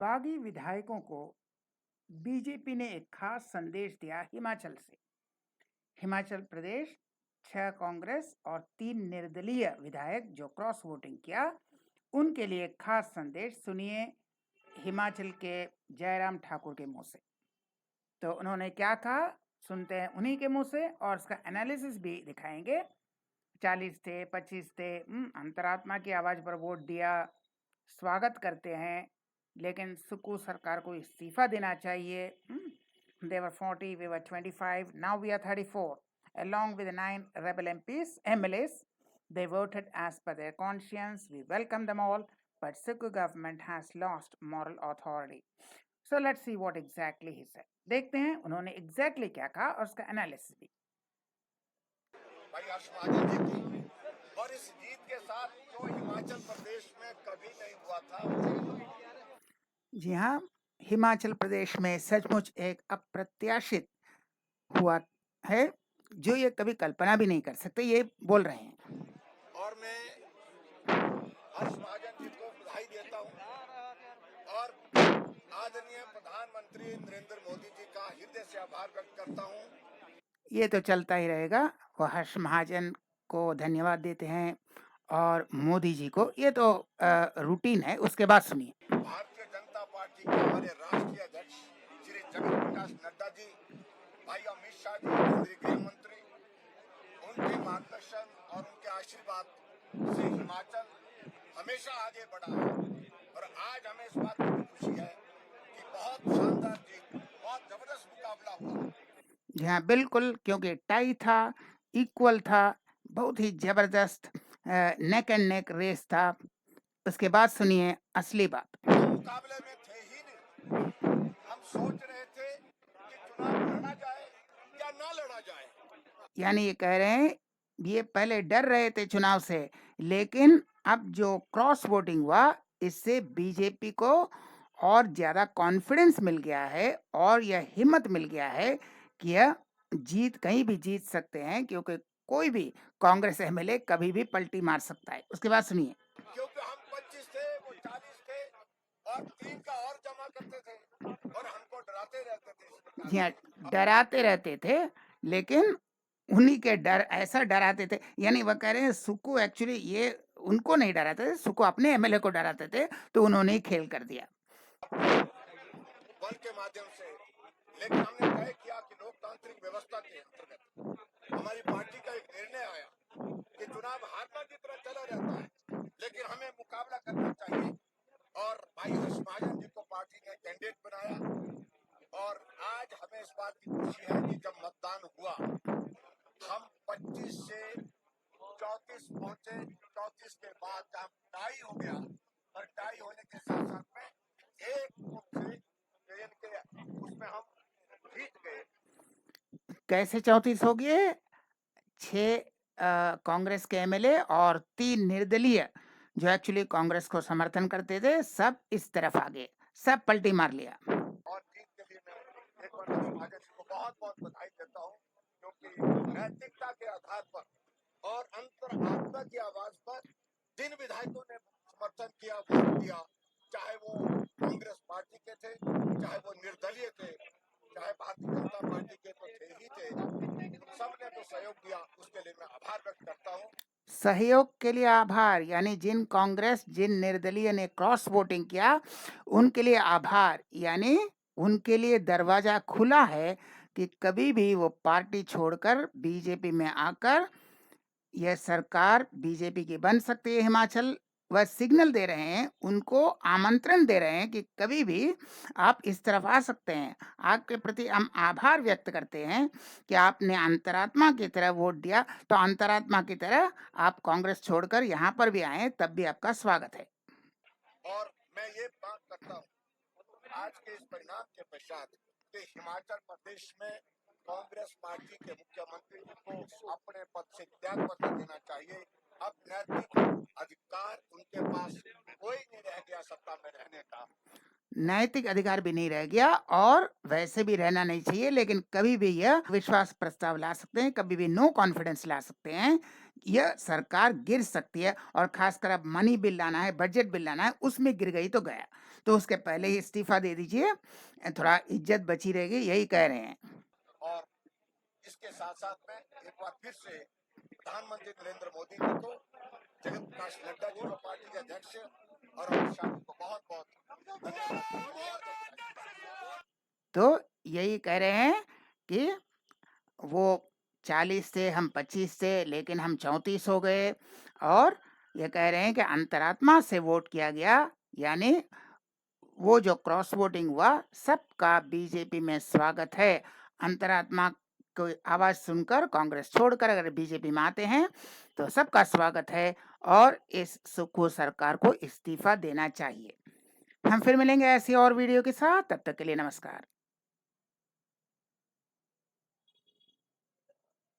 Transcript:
बागी विधायकों को बीजेपी ने एक खास संदेश दिया हिमाचल से। हिमाचल प्रदेश 6 कांग्रेस और 3 निर्दलीय विधायक जो क्रॉस वोटिंग किया, उनके लिए एक खास संदेश सुनिए हिमाचल के जयराम ठाकुर के मुंह से। तो उन्होंने क्या कहा, सुनते हैं उन्हीं के मुंह से और उसका एनालिसिस भी दिखाएंगे। 40 थे, 25 थे, अंतरात्मा की आवाज पर वोट दिया, स्वागत करते हैं, लेकिन सुक्खू सरकार को इस्तीफा देना चाहिए। They were 40, we were 25, now we are 34. Along with 9 rebel MPs, MLAs, they voted as per their conscience. We welcome them all, but Sukkhu government has lost moral authority. So let's see what exactly he said. देखते हैं उन्होंने exactly क्या कहा और उसका analysis भी। भाई हर्ष महाजन जी की और इस जीत के साथ जो हिमाचल प्रदेश में कभी नहीं हुआ था। जी हाँ, हिमाचल प्रदेश में सचमुच एक अप्रत्याशित हुआ है जो ये कभी कल्पना भी नहीं कर सकते, ये बोल रहे हैं। और मैं हर्ष महाजन जी को बधाई देता हूँ और आदरणीय प्रधानमंत्री नरेंद्र मोदी जी का हृदय से आभार व्यक्त करता हूँ। ये तो चलता ही रहेगा, वो हर्ष महाजन को धन्यवाद देते हैं और मोदी जी को, ये तो रूटीन है। उसके बाद सुनिए। भारतीय जनता पार्टी के हमारे राष्ट्रीय अध्यक्ष श्री जगत प्रकाश नड्डा जी, भाई अमित शाह जी केंद्रीय गृह मंत्री, उनके मार्गदर्शन और उनके आशीर्वाद से हिमाचल हमेशा आगे बढ़ा है और आज हमें इस बात की खुशी है कि बहुत शानदार जीत, बहुत जबरदस्त मुकाबला हुआ। जी हाँ, बिल्कुल, क्योंकि टाई था, इक्वल था, बहुत ही जबरदस्त नेक एंड नेक रेस था। उसके बाद सुनिए असली बात। मुकाबले में थे ही नहीं, हम सोच रहे थे कि चुनाव लड़ा जाए या ना लड़ा जाए। यानी ये कह रहे हैं ये पहले डर रहे थे चुनाव से, लेकिन अब जो क्रॉस वोटिंग हुआ इससे बीजेपी को और ज्यादा कॉन्फिडेंस मिल गया है और यह हिम्मत मिल गया है कि यह जीत कहीं भी जीत सकते हैं, क्योंकि कोई भी कांग्रेस एमएलए कभी भी पलटी मार सकता है। उसके बाद सुनिए। क्योंकि हम 25 थे, वो 40 थे और 3 का और जमा करते थे और हमको डराते रहते थे। जी हाँ, डराते रहते थे, लेकिन उन्हीं के डर ऐसा डराते थे। यानी वह कह रहे हैं सुक्खू एक्चुअली ये उनको नहीं डराते थे, सुक्खू अपने एमएलए को डराते थे, तो उन्होंने ही खेल कर दिया बल के माध्यम से। लेकिन हमने तय किया कि लोकतांत्रिक व्यवस्था के अंतर्गत हमारी पार्टी का एक निर्णय आया कि चुनाव हारना जीतना चला रहता है, लेकिन हमें मुकाबला करना चाहिए और भाई हर्ष महाजन जी को पार्टी ने कैंडिडेट बनाया और आज हमें इस बात की खुशी है कि जब मतदान हुआ हम 25 से 34 पहुंचे। 34 के बाद जब टाई हो गया और टाई होने के साथ साथ में एक वोट से ट्रेन के उसमें हम जीत गए। कैसे 34 हो गए? 6 कांग्रेस के एमएलए और 3 निर्दलीय जो एक्चुअली कांग्रेस को समर्थन करते थे, सब इस तरफ आ गए, सब पलटी मार लिया। और जीत के लिए मैं एक बार हर्ष महाजन जी को बहुत बहुत बधाई देता हूँ, क्योंकि नैतिकता के आधार पर और अंतरात्मा की आवाज पर जिन विधायकों ने समर्थन किया, वोट दिया, चाहे वो कांग्रेस पार्टी के थे, चाहे वो निर्दलीय थे, चाहे भारतीय जनता पार्टी के तो थे ही थे, सबने तो सहयोग दिया, उसके लिए मैं आभार व्यक्त करता हूँ। सहयोग के लिए आभार, यानी जिन कांग्रेस जिन निर्दलीय ने क्रॉस वोटिंग किया उनके लिए आभार, यानी उनके लिए दरवाजा खुला है कि कभी भी वो पार्टी छोड़कर बीजेपी में आकर यह सरकार बीजेपी की बन सकती है। हिमाचल वह सिग्नल दे रहे हैं, उनको आमंत्रण दे रहे हैं कि कभी भी आप इस तरफ आ सकते हैं। आपके प्रति हम आभार व्यक्त करते हैं कि आपने अंतरात्मा की तरह वोट दिया, तो अंतरात्मा की तरह आप कांग्रेस छोड़कर यहाँ पर भी आए, तब भी आपका स्वागत है। और मैं ये बात करता हूँ आज के इस परिणाम के पश्चात कि हिमाचल प्रदेश में कांग्रेस पार्टी के मुख्यमंत्री जी को अपने पद से त्याग पत्र देना चाहिए। अब नैतिक अधिकार उनके पास कोई नहीं रह गया सत्ता में रहने का। नैतिक अधिकार भी नहीं रह गया और वैसे भी रहना नहीं चाहिए, लेकिन कभी भी यह विश्वास प्रस्ताव ला सकते हैं, कभी भी नो कॉन्फिडेंस ला सकते हैं। यह सरकार गिर सकती है और खासकर अब मनी बिल लाना है, बजट बिल लाना है, उसमें गिर गई तो गया। तो उसके पहले ही इस्तीफा दे दीजिए, थोड़ा इज्जत बची रहेगी, यही कह रहे हैं। और इसके साथ साथ में एक बार फिर से प्रधानमंत्री नरेंद्र मोदी जी को, जगत प्रकाश नड्डा जी को, पार्टी के अध्यक्ष, और अमित शाह जी को बहुत बहुत धन्यवाद। तो यही कह रहे हैं कि वो 40 थे, हम 25 थे, लेकिन हम 34 हो गए। और ये कह रहे हैं कि अंतरात्मा से वोट किया गया, यानी वो जो क्रॉस वोटिंग हुआ, सबका बीजेपी में स्वागत है। अंतरात्मा को आवाज सुनकर कांग्रेस छोड़कर अगर बीजेपी में आते हैं तो सबका स्वागत है और इस सुखो सरकार को इस्तीफा देना चाहिए। हम फिर मिलेंगे ऐसी और वीडियो के साथ, तब तक के लिए नमस्कार।